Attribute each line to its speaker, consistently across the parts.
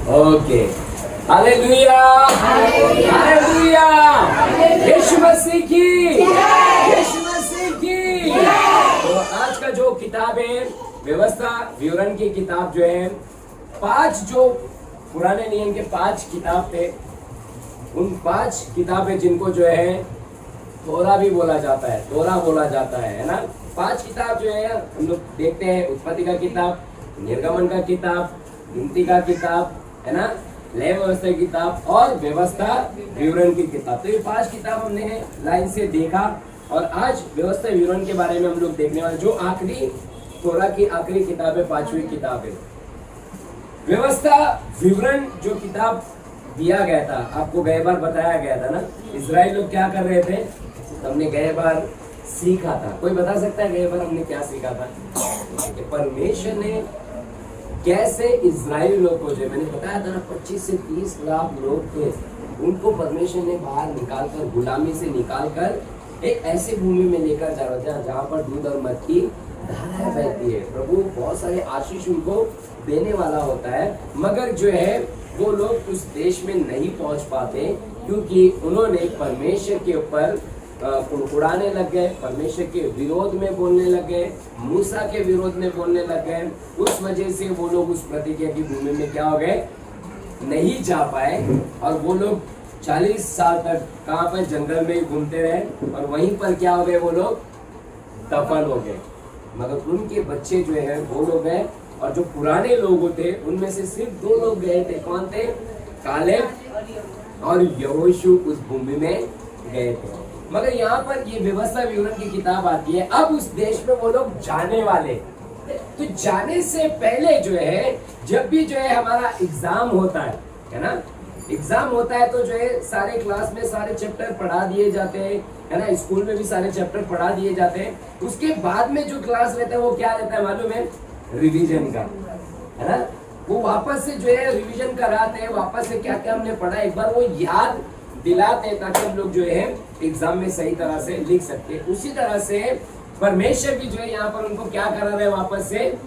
Speaker 1: Okay, hallelujah, hallelujah, यीशु मसीह की, यीशु मसीह की। तो आज का जो किताब है व्यवस्था विवरण की किताब जो है, 5 जो पुराने नियम के 5 किताब थे, उन 5 किताबें जिनको जो है तोरा भी बोला जाता है, तोरा बोला जाता है ना। 5 किताब जो है हम लोग देखते हैं, उत्पत्ति का किताब, निर्गमन का किताब, गिनती का किताब, है ना, लय व्यवस्था की किताब और व्यवस्था विवरण की किताब। तो ये 5 किताब हमने लाइन से देखा और आज व्यवस्था विवरण के बारे में हम लोग देखने वाले, जो आखिरी तोरा की आखिरी किताब है, 5वीं किताब है। व्यवस्था विवरण जो किताब दिया गया था, आपको गए बार बताया गया था ना, इजराइल लोग क्या कर रहे थे, हमने गए बार सीखा था। कोई बता सकता है गए बार हमने क्या सीखा था? कि परमेश्वर ने कैसे इजराइल लोग को, जो मैंने बताया था ना 25 से 30 लाख लोग थे, उनको परमेश्वर ने बाहर निकालकर, गुलामी से निकालकर एक ऐसी भूमि में लेकर जा रहा था जहाँ पर दूध और मध की धाराएं बहती है। प्रभु बहुत सारे आशीष उनको देने वाला होता है, मगर जो है वो लोग उस देश में नहीं पहुंच पाते क्योंकि उन्होंने परमेश्वर के ऊपर कुड़कुड़ाने लग गए, परमेश्वर के विरोध में बोलने लग गए, मूसा के विरोध में बोलने लग गए। उस वजह से वो लोग उस प्रतिज्ञा की भूमि में क्या हो गए, नहीं जा पाए और वो लोग 40 साल तक कहाँ पर जंगल में घूमते रहे और वहीं पर क्या हो गए, वो लोग दफन हो गए। मगर उनके बच्चे जो है वो लोग गए और जो पुराने लोग थे उनमें से सिर्फ 2 लोग गए थे। कौन थे? कालेब और यहोशू उस भूमि में गए थे। मगर यहाँ पर ये व्यवस्था विवरण की किताब आती है, अब उस देश में वो लोग जाने वाले। तो जाने से पहले जो है, जब भी जो है हमारा एग्जाम होता है ना, एग्जाम होता है तो जो है सारे क्लास में सारे चैप्टर पढ़ा दिए जाते हैं, है ना, स्कूल में भी सारे चैप्टर पढ़ा दिए जाते हैं। उसके बाद में जो क्लास रहता है वो क्या रहता है मालूम है? रिवीजन का, है ना। वो वापस से जो है रिवीजन कराते हैं, वापस से क्या क्या हमने पढ़ा एक बार वो याद दिलाते हैं ताकि हम लोग जो है एग्जाम में सही तरह से लिख सकते हैं। उसी तरह से परमेश्वर भी जो है यहाँ पर उनको क्या करा रहे हैं, वापस से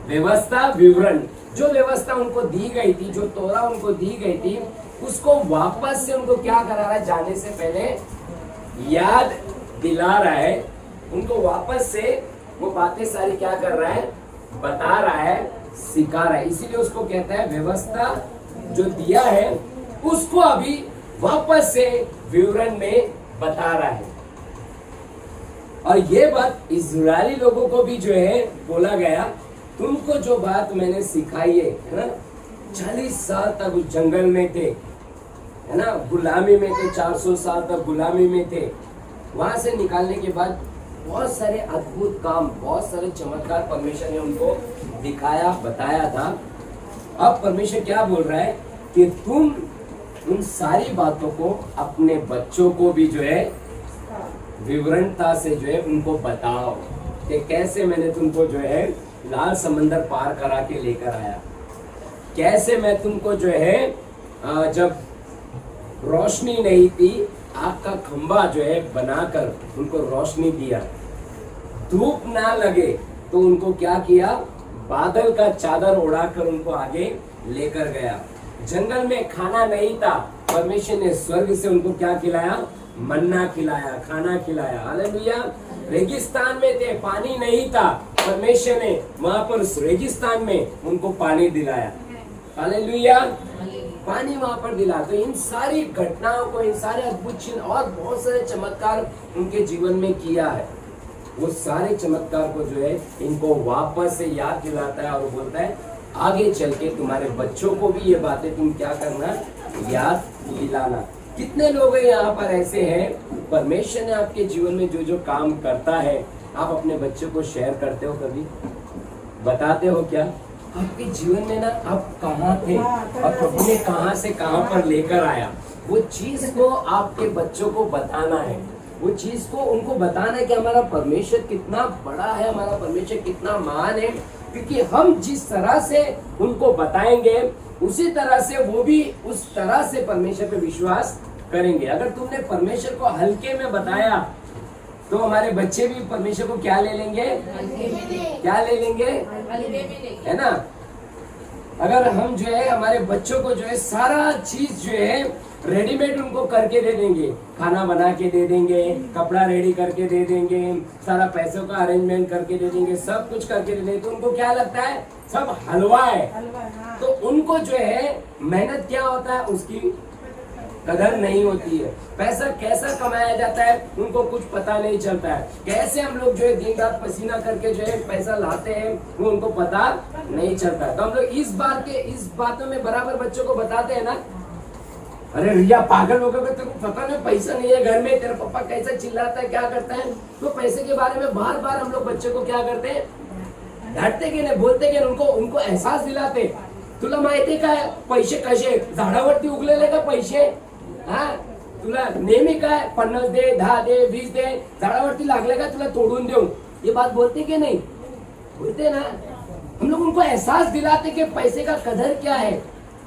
Speaker 1: व्यवस्था विवरण, जो व्यवस्था उनको दी गई थी, जो तोरा उनको दी गई थी, उसको वापस से उनको क्या करा रहा है, जाने से पहले याद दिला रहा है उनको। वापस से वो बातें सारी क्या कर रहा है, बता रहा है, सिखा रहा है। इसीलिए उसको कहता है व्यवस्था जो दिया है उसको अभी वापस से विवरण में बता रहा है। और ये बात इजरायली लोगों को भी जो है बोला गया, तुमको जो बात मैंने सिखाई है ना, 40 साल तक उस जंगल में थे, है ना, गुलामी में थे, 400 साल तक गुलामी में थे। वहां से निकालने के बाद बहुत सारे अद्भुत काम, बहुत सारे चमत्कार परमेश्वर ने उनको दिखाया, बताया था। अब परमेश्वर क्या बोल रहा है कि तुम उन सारी बातों को अपने बच्चों को भी जो है विवरणता से जो है उनको बताओ कि कैसे मैंने तुमको जो है लाल समंदर पार करा के लेकर आया, कैसे मैं तुमको जो है जब रोशनी नहीं थी, आग का खंबा जो है बनाकर उनको रोशनी दिया, धूप ना लगे तो उनको क्या किया, बादल का चादर उड़ाकर उनको आगे लेकर गया। जंगल में खाना नहीं था, परमेश्वर ने स्वर्ग से उनको क्या खिलाया, मन्ना खिलाया, खाना खिलाया। हालेलुया। रेगिस्तान में थे, पानी नहीं था, परमेश्वर ने वहां पर रेगिस्तान में उनको पानी दिलाया। हालेलुया। पानी वहां पर दिला। तो इन सारी घटनाओं को, इन सारे अद्भुत चिन्ह और बहुत सारे चमत्कार उनके जीवन में किया है। वो सारे चमत्कार को जो है इनको वापस से याद दिलाता है और बोलता है आगे चल के तुम्हारे बच्चों को भी ये बातें तुम क्या करना, याद दिलाना। कितने लोग हैं यहाँ पर ऐसे हैं, परमेश्वर ने आपके जीवन में जो जो काम करता है आप अपने बच्चों को शेयर करते हो, कभी बताते हो क्या? आपके जीवन में ना आप कहाँ थे और प्रभु ने कहाँ से कहाँ पर लेकर आया, वो चीज को आपके बच्चों को बताना है। वो चीज को उनको बताना है कि हमारा परमेश्वर कितना बड़ा है, हमारा परमेश्वर कितना महान है। क्योंकि हम जिस तरह से उनको बताएंगे उसी तरह से वो भी उस तरह से परमेश्वर पे विश्वास करेंगे। अगर तुमने परमेश्वर को हल्के में बताया तो हमारे बच्चे भी परमेश्वर को क्या ले लेंगे, क्या ले लेंगे, है ना। अगर हम जो है हमारे बच्चों को जो है सारा चीज जो है रेडीमेड उनको करके दे देंगे, खाना बना के दे देंगे, कपड़ा रेडी करके दे देंगे, सारा पैसों का अरेंजमेंट करके दे देंगे, सब कुछ करके दे देंगे, तो उनको क्या लगता है सब हलवा है। तो उनको जो है मेहनत क्या होता है उसकी कदर नहीं होती है। पैसा कैसा कमाया जाता है उनको कुछ पता नहीं चलता है। कैसे हम लोग जो है दिन रात पसीना करके जो है पैसा लाते हैं वो उनको पता नहीं चलता है। तो हम लोग इस बातों में बराबर बच्चों को बताते हैं ना, अरे रिया पागल हो गए, तेरे को पता नहीं पैसा नहीं है घर में, तेरा पापा कैसा चिल्लाता है क्या करता है। तो पैसे के बारे में बार बार हम लोग बच्चे को क्या करते हैं, डांटते की नाही, बोलते की उनको एहसास दिलाते। तुला माहिती काय पैसे कसे झाडावरती उगलेले का पैसे, हा तुला नेहमी काय 50 दे 10 दे 20 दे, झाडावरती लागले का तुला तोडून देऊ, ये बात बोलते की नहीं, बोलते ना। हम लोग उनको एहसास दिलाते कि पैसे का कदर क्या है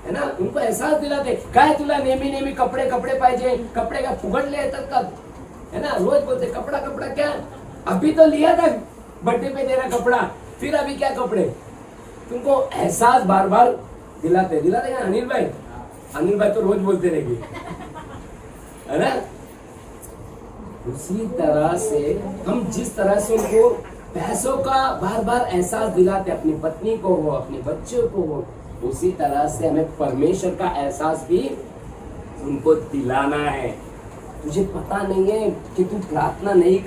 Speaker 1: ना, उनको एहसास दिलाते। काय तुला नेहमी कपडे पाहिजे, कपडे का फुगडले येतात का, है ना, रोज बोलते कपड़ा क्या, अभी तो लिया था बर्थडे पे तेरा कपड़ा, फिर अभी क्या कपड़े। तुमको एहसास बार बार दिलाते क्या अनिल भाई तो रोज बोलते रहेंगे, है ना। उसी तरह से हम जिस तरह से उनको पैसों का बार बार एहसास दिलाते, अपनी पत्नी को हो, अपने बच्चों को हो, उसी तरह से हमें परमेश्वर का एहसास भी उनको दिलाना है। तुझे पता नहीं है कि तू प्रार्थना नहीं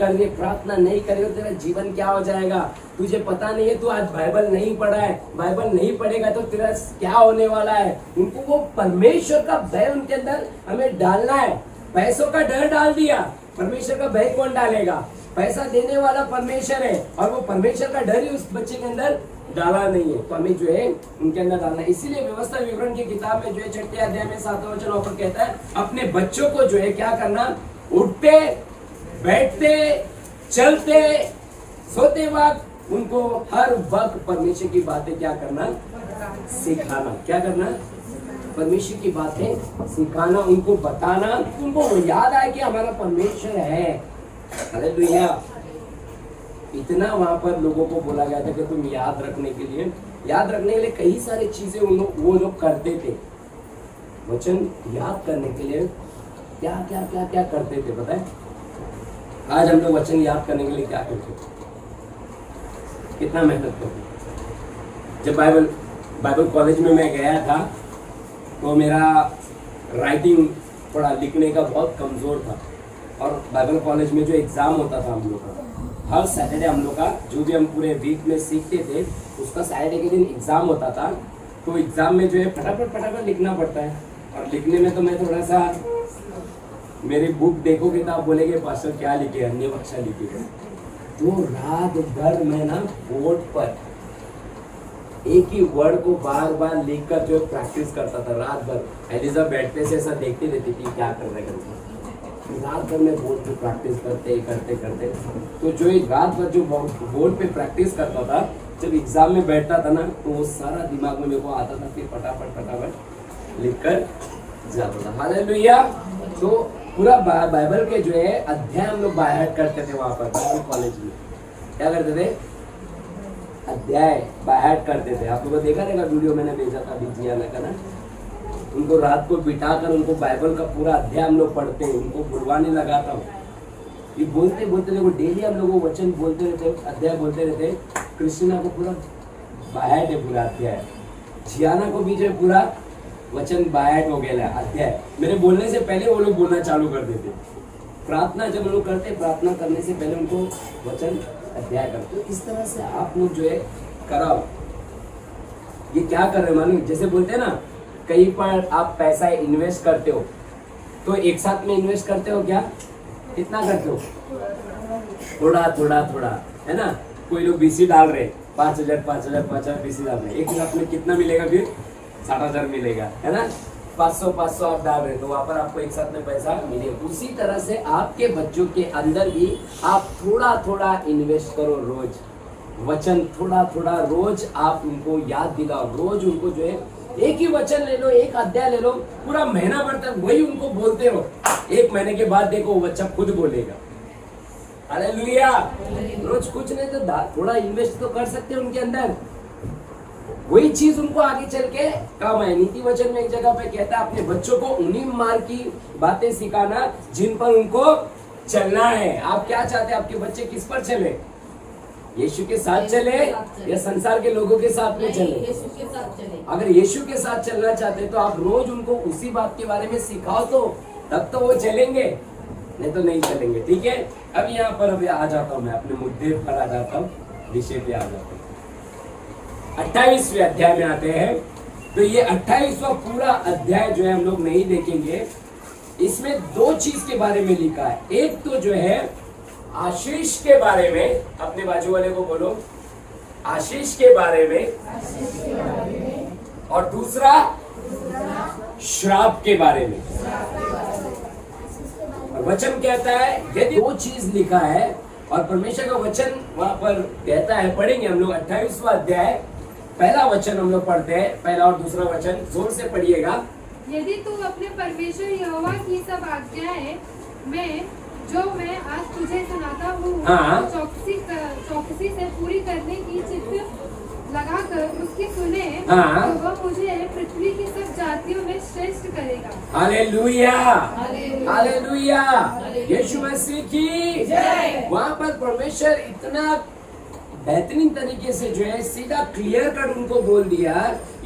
Speaker 1: करेगा तेरा जीवन क्या हो जाएगा। तुझे पता नहीं है तू आज बाइबल नहीं पढ़ा है, बाइबल नहीं पढ़ेगा तो तेरा क्या होने वाला है। उनको वो परमेश्वर का भय उनके अंदर हमें डालना है। पैसों का डर डाल दिया, परमेश्वर का भय कौन डालेगा। पैसा देने वाला परमेश्वर है और वो परमेश्वर का डर ही उस बच्चे के अंदर डाला नहीं है, तो हमें जो है उनके अंदर डालना है। इसीलिए व्यवस्था विवरण की किताब में जो है 6 अध्याय में 7वां वचन ऊपर कहता है, अपने बच्चों को जो है क्या करना, उठते बैठते चलते सोते वक्त उनको हर वक्त परमेश्वर की बातें क्या करना, सिखाना। क्या करना, परमेश्वर की बातें सिखाना, उनको बताना, उनको याद आए कि हमारा परमेश्वर है। हालेलुया। इतना वहां पर लोगों को बोला गया था कि तुम याद रखने के लिए कई सारी चीजें वो लोग करते थे। वचन याद करने के लिए क्या करते थे पता है। आज हम लोग वचन याद करने के लिए क्या करते थे, कितना मेहनत करते। जब बाइबल कॉलेज में मैं गया था तो मेरा राइटिंग थोड़ा लिखने का बहुत कमजोर था, और बाइबल कॉलेज में जो एग्जाम होता था हम लोग का, हर सैटरडे हम लोग का जो भी हम पूरे वीक में सीखते थे उसका सैटरडे के दिन एग्जाम होता था। तो एग्जाम में जो है फटाफट लिखना पड़ता है, और लिखने में तो मैं थोड़ा सा, मेरी बुक देखोगे तो आप बोलेंगे पास्टर क्या लिखे, अन्य भाषा लिखी है। तो रात भर मैं ना बोर्ड पर एक ही वर्ड को बार बार लिखकर जो प्रैक्टिस करता था रात भर। एलिजा बैठते से ऐसा देखती रहती थी क्या कर रहे हैं, रात भर में बोर्ड पे प्रैक्टिस करते तो जो एक रात भर जो बोर्ड पे प्रैक्टिस करता था, जब एग्जाम में बैठता था ना तो वो सारा दिमाग में मेरे को आता था, फिर फटाफट लिखकर जाता था। हालेलुया। तो पूरा बाइबल के जो है अध्याय हम लोग बाहर करते थे वहां पर बाइबल कॉलेज में। क्या करते थे, अध्याय बाहर करते थे। आप लोगों को देखा रहेगा वीडियो मैंने भेजा था बीजियाना का ना, उनको रात को बिठाकर उनको बाइबल का पूरा अध्याय हम लोग पढ़ते हैं, उनको बुलवाने लगाता हूँ। ये बोलते देखो डेली हम लोग वचन बोलते रहते, अध्याय बोलते रहते। क्रिस्टीना को पूरा बाहर है पूरा अध्याय, जियाना को भी जो पूरा वचन बाहर हो गया अध्याय। मेरे बोलने से पहले वो लोग बोलना चालू कर देते। प्रार्थना जब हम लोग करते, प्रार्थना करने से पहले उनको वचन अध्याय करते। तो इस तरह से आप लोग जो है कराओ। ये क्या कर रहे हैं मालूम, जैसे बोलते हैं ना कहीं पर आप पैसा इन्वेस्ट करते हो तो एक साथ में इन्वेस्ट करते हो क्या, कितना करते हो, थोड़ा है ना। कोई लोग बीसी डाल रहे 5,000 बीसी डाल रहे, एक साथ में कितना मिलेगा, फिर 60,000 मिलेगा, है ना। 500 आप डाल रहे तो वहां पर आपको एक साथ में पैसा मिलेगा। उसी तरह से आपके बच्चों के अंदर भी आप थोड़ा इन्वेस्ट करो रोज। वचन थोड़ा रोज आप उनको याद दिलाओ। रोज उनको जो है एक ही वचन ले लो, एक अध्याय ले लो, पूरा महीना भर तक वही उनको बोलते रहो। 1 महीने के बाद देखो वो बच्चा खुद बोलेगा। हालेलुया। रोज कुछ नहीं तो थोड़ा इन्वेस्ट तो कर सकते हैं उनके अंदर। वही चीज उनको आगे चल के काम है। नीति वचन में एक जगह पे कहता है अपने बच्चों को उन्हीं मार्ग की बातें सिखाना जिन पर उनको चलना है। आप क्या चाहते हैं आपके बच्चे किस पर चले? यीशु के साथ चले या संसार के लोगों के साथ में चले?
Speaker 2: यीशु के साथ चले।
Speaker 1: अगर यीशु के साथ चलना चाहते हैं तो आप रोज उनको उसी बात के बारे में सिखाओ, तो तब तो वो चलेंगे, नहीं तो नहीं चलेंगे। ठीक है, अब यहाँ पर अभी आ जाता हूँ, मैं अपने मुद्दे पर आ जाता हूँ, विषय पे आ जाता हूँ। 28वें अध्याय में आते हैं। तो ये 28वां पूरा अध्याय जो है हम लोग नहीं देखेंगे। इसमें दो चीज के बारे में लिखा है। एक तो जो है आशीष के बारे में, अपने बाजू वाले को बोलो आशीष के बारे में, और दूसरा श्राप के बारे में। वचन कहता है यदि दो चीज लिखा है और परमेश्वर का वचन वहां पर कहता है, पढ़ेंगे हम लोग 28वां अध्याय, पहला वचन हम लोग पढ़ते हैं, पहला और दूसरा वचन जोर से पढ़िएगा।
Speaker 3: यदि तू अपने परमेश्वर यहोवा की सब आज्ञाएं में जो मैं आज तुझे सुनाता हूँ
Speaker 1: हाँ।
Speaker 3: चौकसी से पूरी करने की चित्त लगाकर उसकी सुने,
Speaker 1: हाँ।
Speaker 3: तो वह मुझे पृथ्वी की सब जातियों में श्रेष्ठ करेगा।
Speaker 1: हालेलुया, हालेलुया, यीशु मसीह की जय। वहाँ पर परमेश्वर इतना बेहतरीन तरीके से जो है सीधा क्लियर कर उनको बोल दिया,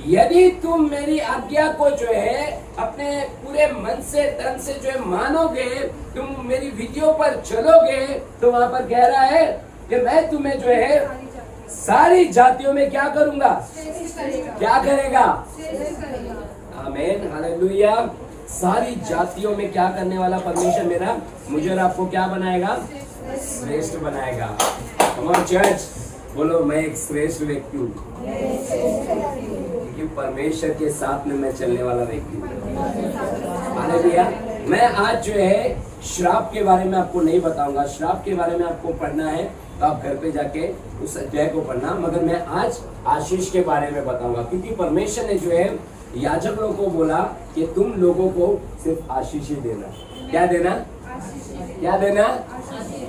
Speaker 1: यदि तुम मेरी आज्ञा को जो है अपने पूरे मन से तन से जो है मानोगे, तुम मेरी विधियों पर चलोगे, तो वहाँ पर कह रहा है कि मैं तुम्हें जो है सारी जातियों में क्या करूंगा? क्या करेगा? आमीन, हालेलुया। सारी जातियों में क्या करने वाला परमेश्वर मेरा मुझे और आपको क्या बनाएगा? श्रेष्ठ बनाएगा। कम ऑन चर्च, बोलो मैं एक श्रेष्ठ व्यक्ति हूँ, क्योंकि परमेश्वर के साथ में मैं चलने वाला व्यक्ति हूँ। हालेलुया। मैं आज जो है श्राप के बारे में आपको नहीं बताऊंगा। श्राप के बारे में आपको पढ़ना है तो आप घर पे जाके उस अध्याय को पढ़ना, मगर मैं आज आशीष के बारे में बताऊंगा, क्योंकि परमेश्वर ने जो है याजक लोगों को बोला कि तुम लोगों को सिर्फ आशीष ही देना। क्या देना? क्या देना?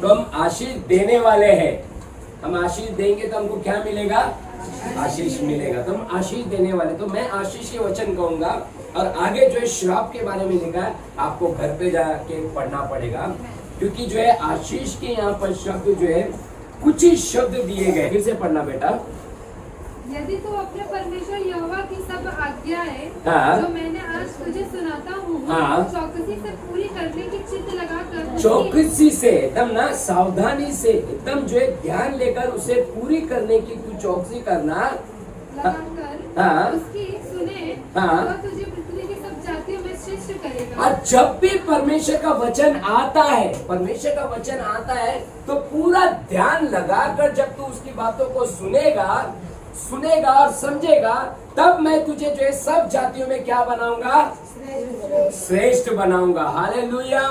Speaker 1: तो हम आशीष देने वाले हैं। हम आशीष देंगे तो हमको क्या मिलेगा? आशीष मिलेगा। तो हम आशीष देने वाले, तो मैं आशीष के वचन कहूंगा। और आगे जो है श्राप के बारे में लिखा है, आपको घर पे जाके पढ़ना पड़ेगा, क्योंकि जो है आशीष के यहाँ पर शब्द जो है कुछ ही शब्द दिए गए। फिर से पढ़ना बेटा।
Speaker 3: यदि तू अपने परमेश्वर यहोवा की सब आज्ञाएं
Speaker 1: हाँ।
Speaker 3: जो मैंने आज तुझे सुनाता हूँ
Speaker 1: हाँ।
Speaker 3: चौकसी से पूरी करने की चित्त लगाकर
Speaker 1: चौकसी से, एकदम ना सावधानी से, एकदम जो है ध्यान लेकर उसे पूरी करने की तू चौकसी करना
Speaker 3: लगाकर
Speaker 1: हाँ।
Speaker 3: उसकी सुने,
Speaker 1: हाँ।
Speaker 3: वह तुझे पृथ्वी की सब जातियों में श्रेष्ठ करेगा।
Speaker 1: और जब भी परमेश्वर का वचन आता है, परमेश्वर का वचन आता है, तो पूरा ध्यान लगाकर जब तू उसकी बातों को सुनेगा और समझेगा, तब मैं तुझे जो है सब जातियों में क्या बनाऊंगा? श्रेष्ठ बनाऊंगा। हालेलुया।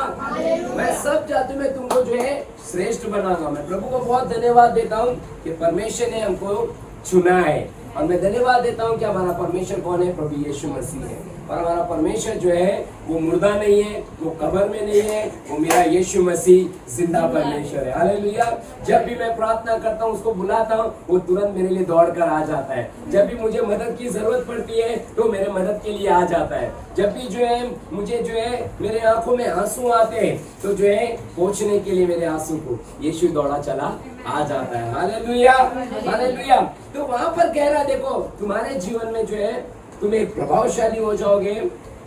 Speaker 1: मैं सब जातियों में तुमको जो है श्रेष्ठ बनाऊंगा। मैं प्रभु को बहुत धन्यवाद देता हूँ कि परमेश्वर ने हमको चुना है, और मैं धन्यवाद देता हूँ कि हमारा परमेश्वर कौन है? प्रभु यीशु मसीह है। और हमारा परमेश्वर जो है वो मुर्दा नहीं है, वो कब्र में नहीं है, वो मेरा यीशु मसीह जिंदा परमेश्वर है। हालेलुया। जब भी मैं प्रार्थना करता हूँ, उसको बुलाता हूँ, वो तुरंत मेरे लिए दौड़ कर आ जाता है। जब भी मुझे मदद की जरूरत पड़ती है तो मेरे मदद के लिए आ जाता है। जब भी जो है मुझे जो है मेरे आंखों में आंसू आते हैं, तो जो है पोंछने के लिए मेरे आंसू को यीशु दौड़ा चला आ जाता है। Hallelujah, hallelujah. तो वहां पर कह रहा, देखो तुम्हारे जीवन में जो है तुम एक प्रभावशाली हो जाओगे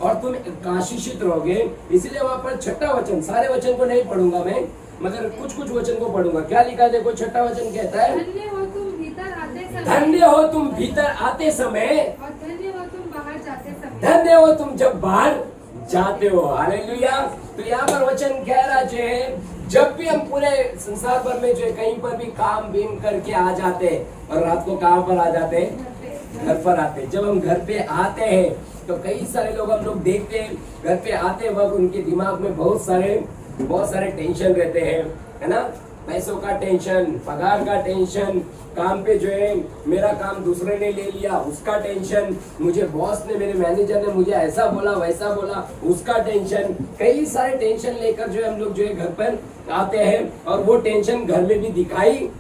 Speaker 1: और तुम आशीषित रहोगे। इसलिए वहां पर छठा वचन, सारे वचन को नहीं पढ़ूंगा मैं, मगर कुछ कुछ वचन को पढ़ूंगा। क्या लिखा है? देखो छठा वचन कहता है,
Speaker 3: धन्य हो तुम भीतर आते समय,
Speaker 1: धन्य हो तुम भीतर आते समय,
Speaker 3: और धन्य हो तुम बाहर जाते समय।
Speaker 1: धन्य हो तुम जब बाहर जाते हो। हालेलुया। तो यहाँ पर वचन कह रहा है, जब भी हम पूरे संसार भर में जो है कहीं पर भी काम बीम करके आ जाते हैं, और रात को कहाँ पर आ जाते हैं? घर पर आते हैं। जब हम घर पे आते हैं तो कई सारे लोग हम लोग देखते हैं, घर पे आते वक्त उनके दिमाग में बहुत सारे टेंशन रहते हैं, है ना? पैसों का टेंशन, पगार का टेंशन, काम पे जो है मेरा काम दूसरे ने ले लिया उसका टेंशन, मुझे बॉस ने, मेरे मैनेजर ने मुझे ऐसा बोला वैसा बोला उसका टेंशन। कई सारे टेंशन लेकर जो है हम लोग जो है घर पर आते हैं, और वो टेंशन घर में भी दिखाई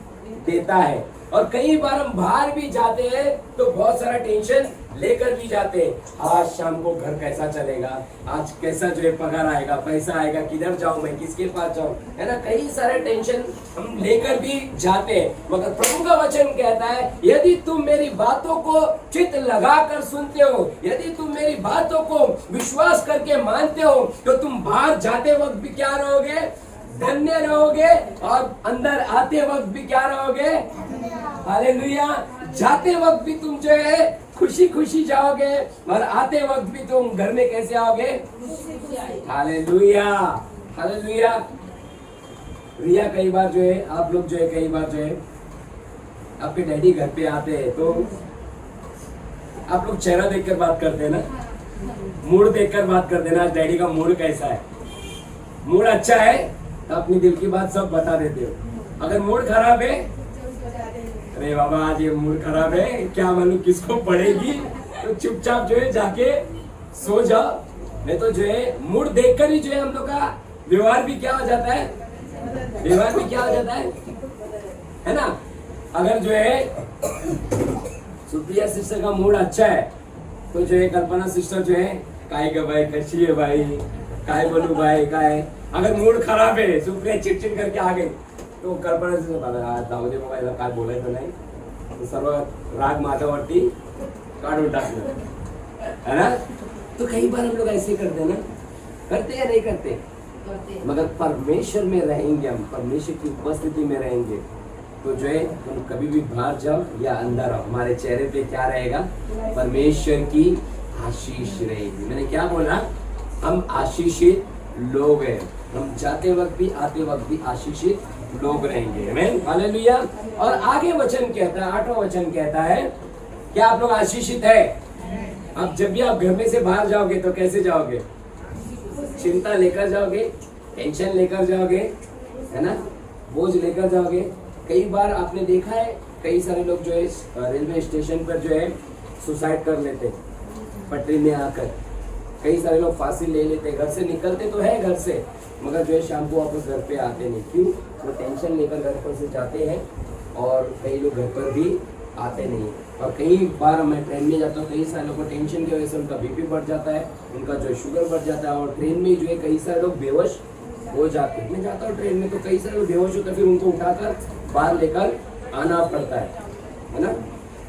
Speaker 1: देता है। और कई बार हम बाहर भी जाते हैं तो बहुत सारा टेंशन लेकर भी जाते हैं। आज शाम को घर कैसा चलेगा, आज कैसा जो है पगार आएगा, पैसा आएगा, किधर जाऊं मैं, किसके पास जाऊं, है ना। कई सारे टेंशन हम लेकर भी जाते हैं। मगर प्रभु का वचन कहता है यदि तुम मेरी बातों को चित्त लगाकर सुनते हो, यदि तुम मेरी बातों को विश्वास करके मानते हो, तो तुम बाहर जाते वक्त भी क्या रहोगे, धन्य रहोगे, और अंदर आते वक्त भी क्या रहोगे, हालेलुया। जाते वक्त भी तुम जो है खुशी खुशी जाओगे, और आते वक्त भी तुम घर में कैसे आओगे, हालेलुया, हालेलुया। रिया कई बार जो है, आप लोग जो है कई बार जो है आपके डैडी घर पे आते हैं तो आप लोग चेहरा देखकर बात करते हैं ना, मूड देखकर बात करते हैं ना, डैडी का मूड कैसा है। मूड अच्छा है तो अपनी दिल की बात सब बता देते हो। अगर मूड खराब है, अरे बाबा आज ये मूड खराब है, क्या मालूम किसको पड़ेगी, तो चुपचाप जो है जाके सो जाओ। नहीं तो जो है मूड देखकर ही जो है हम लोग का व्यवहार भी क्या हो जाता है, व्यवहार भी क्या हो जाता है ना। अगर जो है सुप्रिया सिस्टर का मूड अच्छा है तो जो है कल्पना सिस्टर जो है काय का भाई कैसी है भाई, काय बोलू भाई काय। अगर मूड खराब है, सुप्रिया चिड़चिड़ करके आ गई तो कल्पना सिस्टर जाऊ दे बाबा, याला काय बोलायचं नाही, तो सर्व राग माझ्यावरती काढून टाकलं, है ना। तो कई बार हम लोग ऐसे करते हैं ना, करते या नहीं करते। मगर परमेश्वर में रहेंगे हम, परमेश्वर की उपस्थिति में रहेंगे तो जो है हम कभी भी बाहर जाओ या अंदर आओ, हमारे चेहरे पे क्या रहेगा, परमेश्वर की आशीष रहेगी। मैंने क्या बोला, हम आशीषित लोग हैं, हम जाते वक्त भी आते वक्त भी आशीषित लोग रहेंगे, आमीन, हालेलुया। और आगे वचन कहता है, 8वां वचन कहता है क्या आप लोग आशीषित है। अब जब भी आप घर में से बाहर जाओगे तो कैसे जाओगे, चिंता लेकर जाओगे, टेंशन लेकर जाओगे, है ना, बोझ लेकर जाओगे। कई बार आपने देखा है कई सारे लोग जो है रेलवे स्टेशन पर जो है सुसाइड कर लेते हैं पटरी में आकर, कई सारे लोग फांसी ले लेते हैं, घर से निकलते तो है घर से, मगर जो है शाम को वापस घर पे आते नहीं। क्यों, वो टेंशन लेकर घर पर से जाते हैं, और कई लोग घर पर भी आते नहीं। और कई बार मैं ट्रेन में जाता हूँ, कई सारे लोगों को टेंशन की वजह से उनका बीपी बढ़ जाता है, उनका जो शुगर बढ़ जाता है, और ट्रेन में जो है कई सारे लोग बेहोश हो जाते हैं। मैं जाता हूँ ट्रेन में तो कई सारे लोग बेहोश होते हैं, फिर उनको उठाकर बाहर लेकर आना पड़ता है ना,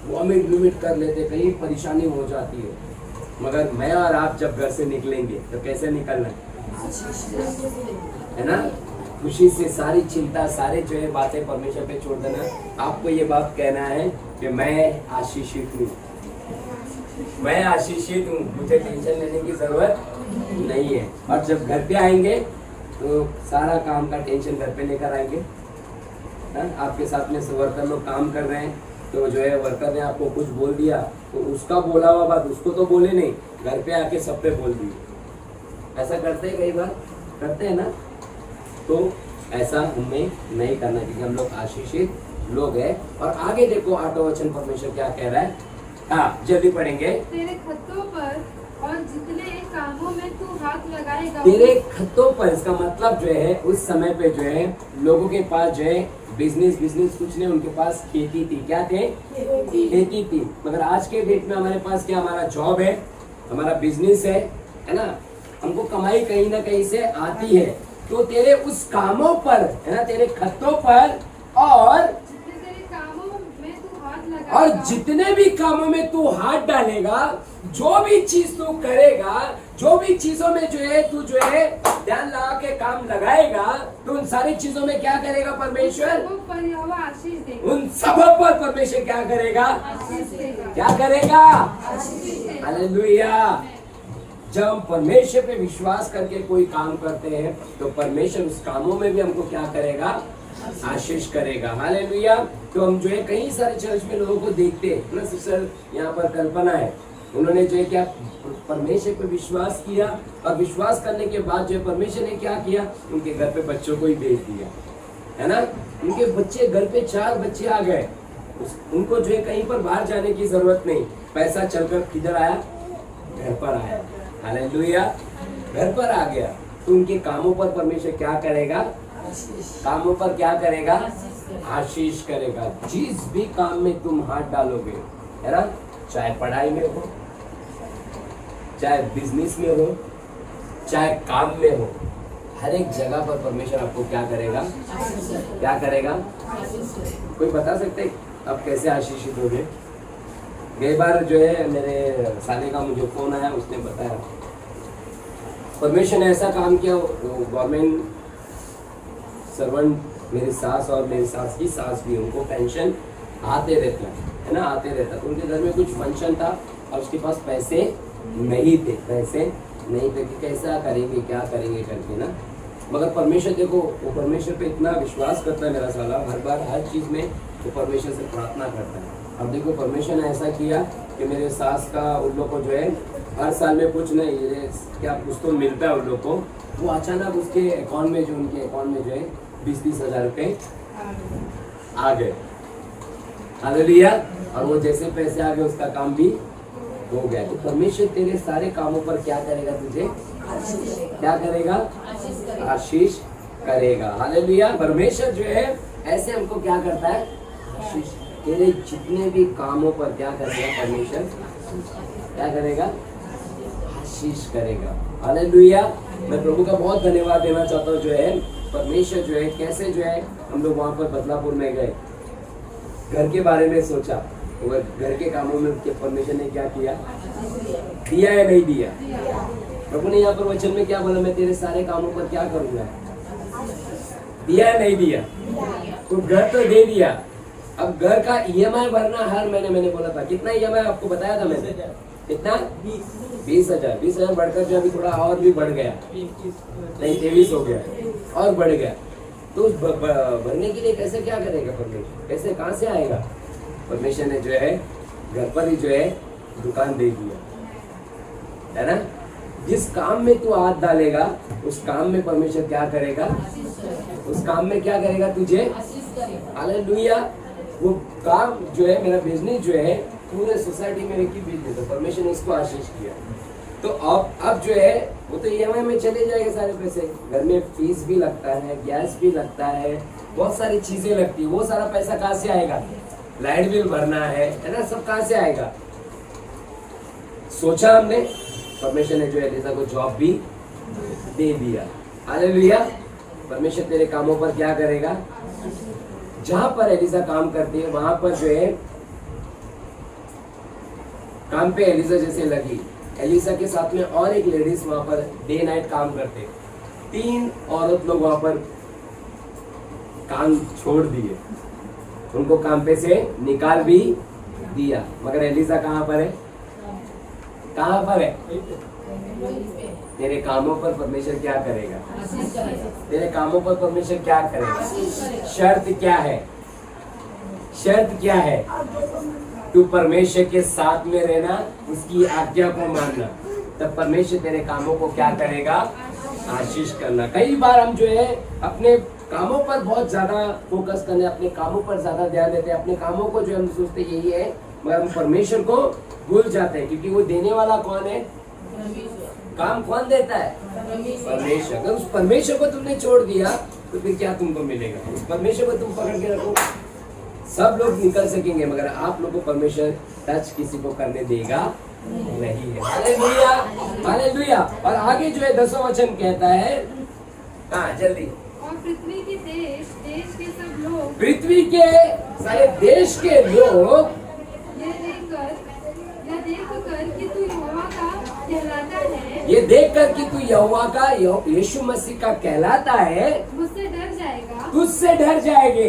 Speaker 1: वॉमिट वूमिट कर लेते, कहीं परेशानी हो जाती है। मगर मैं और आप जब घर से निकलेंगे तो कैसे निकलना है ना, खुशी से, सारी चिंता, सारे जो है बातें परमेश्वर पे छोड़ देना। आपको ये बात कहना है कि मैं आशीषित हूँ, मैं आशीषित हूँ, मुझे टेंशन लेने की जरूरत नहीं है। और जब घर पे आएंगे तो सारा काम का टेंशन घर पे लेकर आएंगे। आपके साथ में वर्कर लोग काम कर रहे हैं तो जो है वर्कर ने आपको कुछ बोल दिया तो उसका बोला हुआ बात उसको तो बोले नहीं, घर पे आके सब पे बोल दी। ऐसा करते हैं, कई बार करते हैं ना। तो ऐसा हमें नहीं करना, क्योंकि हम लोग आशीषित लोग हैं। और आगे देखो 8वां वचन परमेश्वर क्या कह रहा है, हाँ जल्दी पढ़ेंगे।
Speaker 3: तेरे खतों पर और जितने कामों में तू हाथ लगाएगा,
Speaker 1: तेरे खतों पर, इसका मतलब जो है उस समय पे जो है लोगों के पास जो है बिजनेस कुछ नहीं, उनके पास खेती थी। क्या थे, खेती थी। मगर आज के डेट में हमारे पास क्या, हमारा जॉब है, हमारा बिजनेस है ना, हमको कमाई कहीं ना कहीं से आती है। तो तेरे उस कामों पर, है ना, तेरे खतों पर और जितने भी कामों में तू हाथ डालेगा, जो भी चीज तू करेगा, जो भी चीजों में जो है तू जो है ध्यान लगा के काम लगाएगा, तो उन सारी चीजों में क्या करेगा परमेश्वर,
Speaker 3: आशीष देगा।
Speaker 1: उन सब पर परमेश्वर क्या करेगा, क्या करेगा, हालेलुया। जब हम परमेश्वर पे विश्वास करके कोई काम करते हैं तो परमेश्वर उस कामों में भी हमको क्या करेगा, आशीष करेगा, हालेलुया। तो हम जो है कई सारे चर्च में लोगों को देखते हैं ना, सिस्टर यहाँ पर कल्पना है, उन्होंने जो है क्या परमेश्वर पे विश्वास किया, और विश्वास करने के बाद जो है परमेश्वर ने क्या किया, उनके घर पे बच्चों को ही भेज दिया, है ना। उनके बच्चे घर पे 4 बच्चे आ गए, उनको जो है कहीं पर बाहर जाने की जरूरत नहीं, पैसा चलकर किधर आया, घर पर आया, हालेलुया, घर पर आ गया। तो उनके कामों पर परमेश्वर क्या करेगा, कामों पर क्या करेगा? आशीष करेगा। जिस भी काम में तुम हाथ डालोगे, है ना, चाहे पढ़ाई में हो, चाहे बिजनेस में हो, चाहे काम में हो, हर एक जगह पर परमेश्वर आपको क्या करेगा? क्या करेगा? कोई बता सकते आप कैसे आशीषित हो गए? कई बार जो है मेरे साले का मुझे फोन आया, उसने बताया परमेश्वर ने ऐसा काम किया। गवर्नमेंट सर्वेंट, मेरी सास और मेरी सास की सास भी, उनको पेंशन आते रहता है ना, आते रहता। तो उनके घर में कुछ फंक्शन था और उसके पास पैसे नहीं थे कि कैसा करेंगे, क्या करेंगे करके ना। मगर परमेश्वर देखो, वो परमेश्वर पे इतना विश्वास करता है मेरा साला, हर बार हर चीज़ में वो परमेश्वर से प्रार्थना करता है। अब देखो परमेश्वर ने ऐसा किया कि मेरे सास का उन लोग को जो है हर साल में कुछ नहीं, क्या कुछ तो मिलता है उन लोग को। वो अचानक उसके अकाउंट में जो, उनके अकाउंट में जो है 20-30 हज़ार रुपये आ गए। हालेलुया। और वो जैसे पैसे आ गए उसका काम भी हो गया। तो परमेश्वर तेरे सारे कामों पर क्या करेगा? तुझे क्या करेगा? आशीष करेगा। हालेलुया। परमेश्वर जो है ऐसे हमको क्या करता है? आशीष। तेरे जितने भी कामों पर क्या करेगा? परमेश्वर क्या करेगा? आशीष करेगा। हालेलुया। मैं प्रभु का बहुत धन्यवाद देना चाहता हूँ। जो है परमेश्वर जो है कैसे जो है हम लोग वहाँ पर बदलापुर में गए, घर के बारे में सोचा, तो घर के कामों में परमेश्वर ने क्या किया? दिया या नहीं दिया? प्रभु ने यहाँ पर वचन में क्या बोला? मैं तेरे सारे कामों पर क्या करूंगा? दिया या नहीं दिया? तो घर तो दे दिया। अब घर का EMI भरना हर महीने, मैंने बोला था कितना EMI आपको बताया था मैंने? कितना? 20,000। 20,000 बढ़कर जो अभी थोड़ा और भी बढ़ गया, नहीं 23 हो गया और बढ़ गया। तो भरने के लिए कैसे क्या करेगा परमेश्वर? कैसे कहाँ से आएगा? परमेश्वर ने जो है घर पर ही जो है दुकान दे दिया, है ना। जिस काम में तू हाथ डालेगा उस काम में परमेश्वर क्या करेगा? उस काम में क्या करेगा? तुझे हालेलुया। वो काम जो है, मेरा बिजनेस जो है पूरे सोसाइटी में एक ही बिजनेस है, परमेश्वर ने इसको आशीष किया। तो अब जो है वो तो EMI में चले जाएंगे सारे पैसे। घर में फीस भी लगता है, गैस भी लगता है, बहुत सारी चीजें लगती है। वो सारा पैसा कहाँ से आएगा? लाइट बिल भरना है ना, सब कहाँ से आएगा? सोचा हमने, परमेश्वर ने जो है एलिसा को जॉब भी दे दिया। हालेलुया। परमेश्वर तेरे कामों पर क्या करेगा? जहां पर एलिसा काम करती है वहां पर जो है काम पे एलिसा जैसे लगी। एलिसा के साथ में और एक लेडीज वहां पर डे नाइट काम करते। 3 औरत लोग वहां पर काम छोड़ दिए, उनको काम पे से निकाल भी दिया। मगर एलिसा कहां पर है? कहां पर है? तेरे कामों पर परमेश्वर क्या करेगा? तेरे कामों पर परमेश्वर क्या करेगा? शर्त क्या है? शर्त क्या है? तू परमेश्वर के साथ में रहना, उसकी आज्ञा को मानना, तब परमेश्वर तेरे कामों को क्या करेगा? आशीष करना। कई बार हम जो है अपने कामों पर बहुत ज्यादा फोकस करने, अपने कामों पर ज्यादा ध्यान देते हैं, अपने कामों को जो हम सोचते यही है, मगर हम परमेश्वर को भूल जाते हैं। क्योंकि वो देने वाला कौन है? काम कौन देता है? परमेश्वर। अगर उस परमेश्वर को तुमने छोड़ दिया तो फिर क्या तुमको मिलेगा? उस परमेश्वर को तुम पकड़ के रखो, सब लोग निकल सकेंगे, मगर आप लोगों को परमेश्वर टच किसी को करने देगा नहीं है। Hallelujah, hallelujah. और आगे जो है 10वां वचन कहता है, हाँ जल्दी।
Speaker 3: और पृथ्वी के देश के सब लोग,
Speaker 1: पृथ्वी के सारे देश के लोग
Speaker 3: ये देखकर कि तू यहोवा का कहलाता है,
Speaker 1: ये देखकर कि तू यहोवा का, यीशु मसीह का कहलाता है,
Speaker 3: मुझसे डर जाएगा,
Speaker 1: तुझसे डर जाएंगे।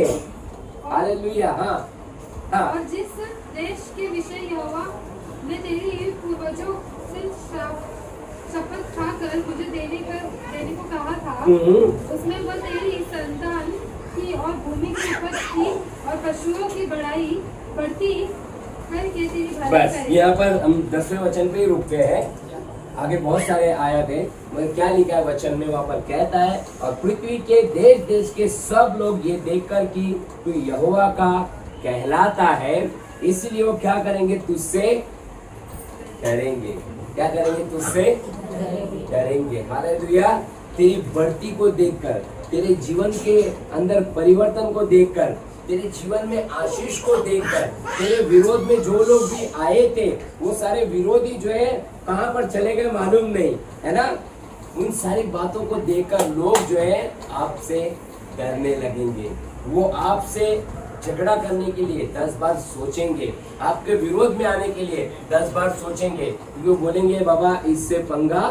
Speaker 1: हालेलुया। हाँ हाँ।
Speaker 3: और जिस देश के विषय यहोवा ने तेरी पूर्वजों से शपथ खाकर मुझे देने को कहा था, उसमें वह तेरी संतान की और भूमि की उपज की और पशुओं की बढ़ती करके तेरी भलाई
Speaker 1: बस
Speaker 3: करेगा।
Speaker 1: यहाँ पर हम 10वें वचन पे ही रुक गए हैं। आगे बहुत सारे आयत है, मगर क्या लिखा है वचन में? वहाँ पर कहता है, और पृथ्वी के देश देश के सब लोग ये देखकर कि तू यहोवा का कहलाता है, इसलिए वो क्या करेंगे? तुझसे डरेंगे। क्या करेंगे? तुझसे डरेंगे। हालेलुया। तेरी बढ़ती को देखकर, तेरे जीवन के अंदर परिवर्तन को देखकर, तेरे जीवन में आशीष को देखकर, तेरे विरोध में जो लोग भी आए थे वो सारे विरोधी जो है कहां पर चले गए मालूम नहीं, है ना। उन सारी बातों को देखकर लोग जो है आपसे डरने लगेंगे, वो आपसे झगड़ा करने के लिए 10 बार सोचेंगे, आपके विरोध में आने के लिए 10 बार सोचेंगे, क्योंकि वो बोलेंगे बाबा इससे पंगा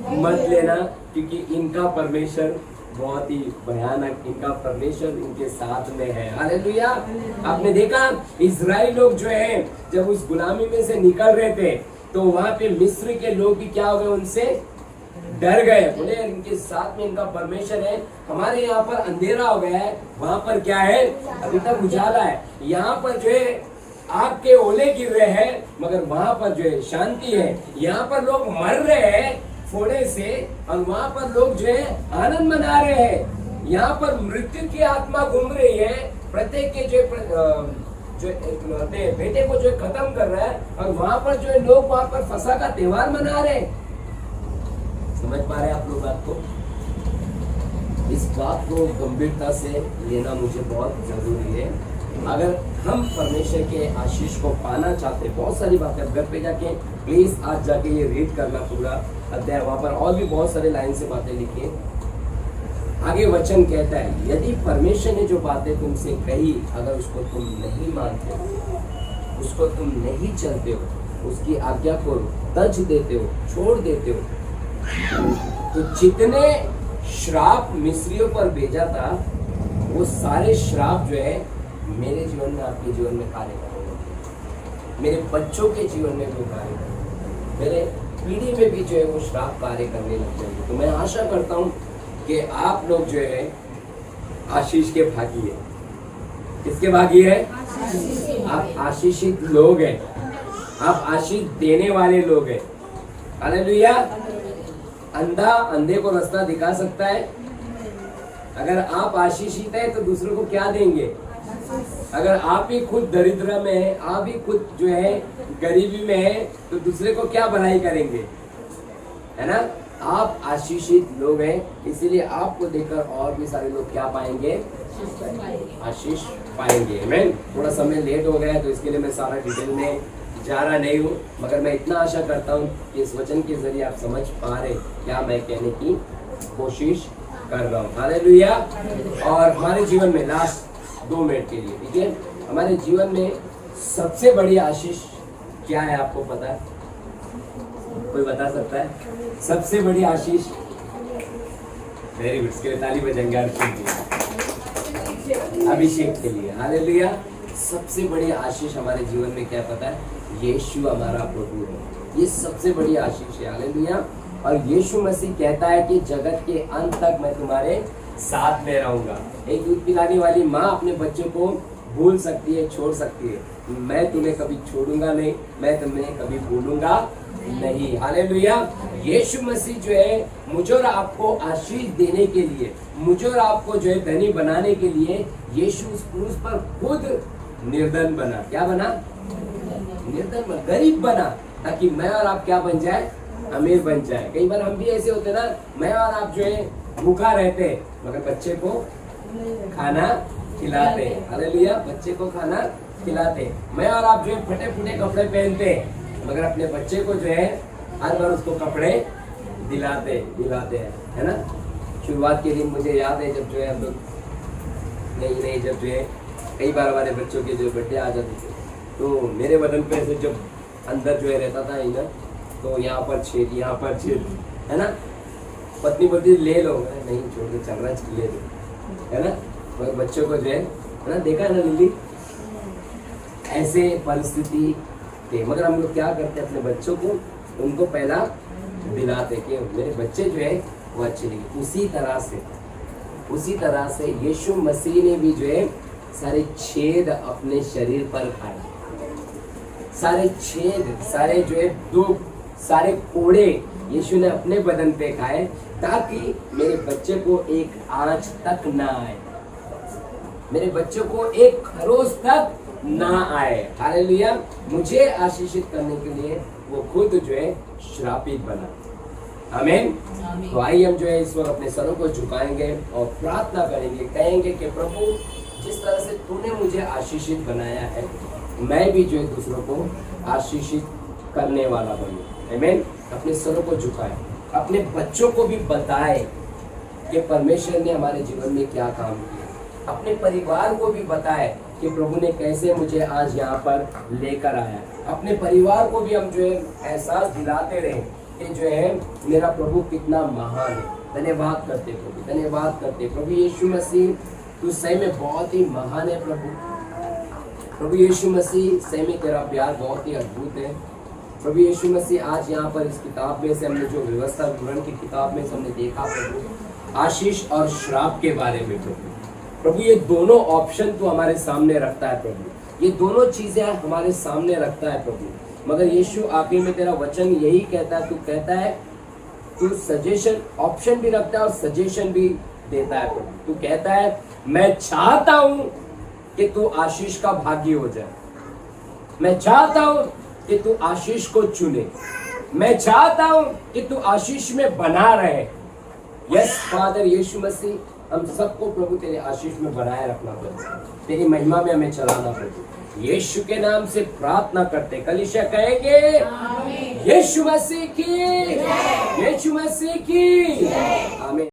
Speaker 1: मत लेना, क्योंकि इनका परमेश्वर बहुत ही भयानक, इनका परमेश्वर इनके साथ में है। हालेलुया। आपने देखा इजराइल लोग जो है जब उस गुलामी में से निकल रहे थे तो वहां पे मिस्र के लोग भी क्या हो गए, उनसे डर गए, बोले इनके साथ में इनका परमेश्वर है, हमारे यहाँ पर अंधेरा हो गया है, वहां पर क्या है अभी तक उजाला है, यहाँ पर जो है आग के ओले गिर रहे हैं मगर वहां पर जो है शांति है, यहाँ पर लोग मर रहे हैं फोड़े से और वहां पर लोग जो है आनंद मना रहे हैं, यहाँ पर मृत्यु की आत्मा घूम रही है, प्रत्येक के जो अपने बेटे को जो खत्म कर रहा है और वहां पर जो है लोग वहां पर फसा का त्योहार मना रहे हैं। समझ पा रहे हैं आप लोग बात को? इस बात को गंभीरता से लेना मुझे बहुत जरूरी है। अगर हम परमेश्वर के आशीष को पाना चाहते, बहुत सारी बातें घर पे जाके प्लीज आज जाके ये रीड करना पूरा अध्याय, वहां पर और भी बहुत सारे लाइन से बातें लिखी है। आगे वचन कहता है यदि परमेश्वर ने जो बातें तुमसे कही अगर उसको तुम नहीं मानते हो, उसको तुम नहीं चलते हो, उसकी आज्ञा को तज देते हो, छोड़ देते हो, तो जितने श्राप मिस्रियों पर भेजा था वो सारे श्राप जो है मेरे जीवन में, आपके जीवन में कार्य करेंगे, मेरे बच्चों के जीवन में भी कार्य करेंगे, मेरे पीढ़ी में भी जो है वो श्राप कार्य करने लग जाएंगे। तो मैं आशा करता हूँ कि आप लोग जो है आशीष के भागी है। किसके भागी है? आप आशीषित लोग हैं, आप आशीष देने वाले लोग हैं। हालेलुया। अंधा अंधे को रास्ता दिखा सकता है। अगर आप आशीषित है तो दूसरों को क्या देंगे? अगर आप ही खुद दरिद्र में है, आप ही खुद जो है गरीबी में है, तो दूसरे को क्या भलाई करेंगे? है ना। आप आशीषित लोग हैं, इसीलिए आपको देखकर और भी सारे लोग क्या पाएंगे? आशीष पाएंगे। मैं थोड़ा समय लेट हो गया है तो इसके लिए मैं सारा डिटेल में जा रहा नहीं हूँ, मगर मैं इतना आशा करता हूँ कि इस वचन के जरिए आप समझ पा रहे क्या मैं कहने की कोशिश कर रहा हूँ। हालेलुया। और हमारे जीवन में लास्ट 2 मिनट के लिए, ठीक है, हमारे जीवन में सबसे बड़ी आशीष क्या है आपको पता है? कोई बता सकता है? सबसे बड़ी आशीष? वेरी गुड, इसके लिए ताली बजाएंगे अभिषेक के लिए। हालेलुया। सबसे बड़ी आशीष हमारे जीवन में क्या पता है? यीशु हमारा प्रभु है, ये सबसे बड़ी आशीष है। हालेलुया। और यीशु मसीह कहता है कि जगत के अंत तक मैं तुम्हारे साथ में रहूंगा। एक दूध पिलाने वाली माँ अपने बच्चों को भूल सकती है, छोड़ सकती है, मैं तुम्हें कभी छोड़ूंगा नहीं, मैं तुम्हें कभी भूलूंगा नहीं। हालेलुया। यीशु मसीह जो है मुझे और आपको आशीष देने के लिए, मुझे और आपको जो है धनी बनाने के लिए यीशु उस क्रूस पर खुद निर्धन बना। क्या बना? निर्धन बना, गरीब बना, ताकि मैं और आप क्या बन जाए? अमीर बन जाए। कई बार हम भी ऐसे होते ना, मैं और आप जो है भूखा रहते मगर बच्चे को खाना खिलाते। हालेलुया। बच्चे को खाना खिलाते। मैं और आप जो है फटे फूटे कपड़े पहनते मगर अपने बच्चे को जो है हर बार उसको कपड़े दिलाते हैं, है ना। शुरुआत के दिन मुझे याद है जब जो है हम लोग नहीं जब जो है कई बार हमारे बच्चों के जो बर्थडे आ जाते थे तो मेरे बदन पे ऐसे जब अंदर जो है रहता था इधर, तो यहाँ पर छेद, यहाँ पर छेद, है ना। पत्नी बोलती ले लो, नहीं छोड़ दो, चल रहा है ले लो, है ना। मगर बच्चों को जो है ना, देखा है ना लिल्ली, ऐसे परिस्थिति थे। मगर हम लोग क्या करते अपने बच्चों को, उनको पहला दिलाते कि मेरे बच्चे जो है वो अच्छे नहीं। उसी तरह से यीशु मसीह ने भी जो है सारे छेद अपने शरीर पर खाए, सारे छेद, सारे जो है दुख, सारे कोड़े यीशु ने अपने बदन पे खाए, ताकि मेरे बच्चे को एक आंच तक ना आए, मेरे बच्चों को एक खरोच तक ना आए। हालेलुया। मुझे आशीषित करने के लिए वो खुद जो है श्रापित बना। आमीन। तो आइए हम जो है इस वक्त अपने सरों को झुकाएंगे और प्रार्थना करेंगे, कहेंगे कि प्रभु जिस तरह से तूने मुझे आशीषित बनाया है, मैं भी जो है दूसरों को आशीषित करने वाला बनूं। आमीन। अपने सरों को झुकाएं, अपने बच्चों को भी बताएं कि परमेश्वर ने हमारे जीवन में क्या काम किया, अपने परिवार को भी बताएं कि प्रभु ने कैसे मुझे आज यहाँ पर लेकर आया। अपने परिवार को भी हम जो है एहसास दिलाते रहे कि जो है मेरा प्रभु कितना महान है। धन्यवाद करते प्रभु, धन्यवाद करते प्रभु यीशु मसीह, तू सही में बहुत ही महान है प्रभु यीशु मसीह, सही में तेरा प्यार बहुत ही अद्भुत है प्रभु यीशु मसीह। आज यहाँ पर इस किताब में से हमने जो व्यवस्था विवरण की किताब में से हमने देखा प्रभु आशीष और श्राप के बारे में प्रभु ये दोनों ऑप्शन तो हमारे सामने रखता है प्रभु, ये दोनों चीजें हमारे सामने रखता है प्रभु। मगर यीशु आखिर में तेरा वचन यही कहता है, तू कहता है, तू सजेशन ऑप्शन भी रखता है और सजेशन भी देता है प्रभु। तू कहता है मैं चाहता हूं कि तू आशीष का भागी हो जाए, मैं चाहता हूं कि तू आशीष को चुने, मैं चाहता हूं कि तू आशीष में बना रहे। यस फादर यीशु मसीह, हम सबको प्रभु तेरे आशीष में बनाए रखना प्रभु, तेरी महिमा में हमें चलाना प्रभु। यीशु के नाम से प्रार्थना करते, कलीसिया कहेंगे यीशु मसीह की, यीशु मसीह की आमीन।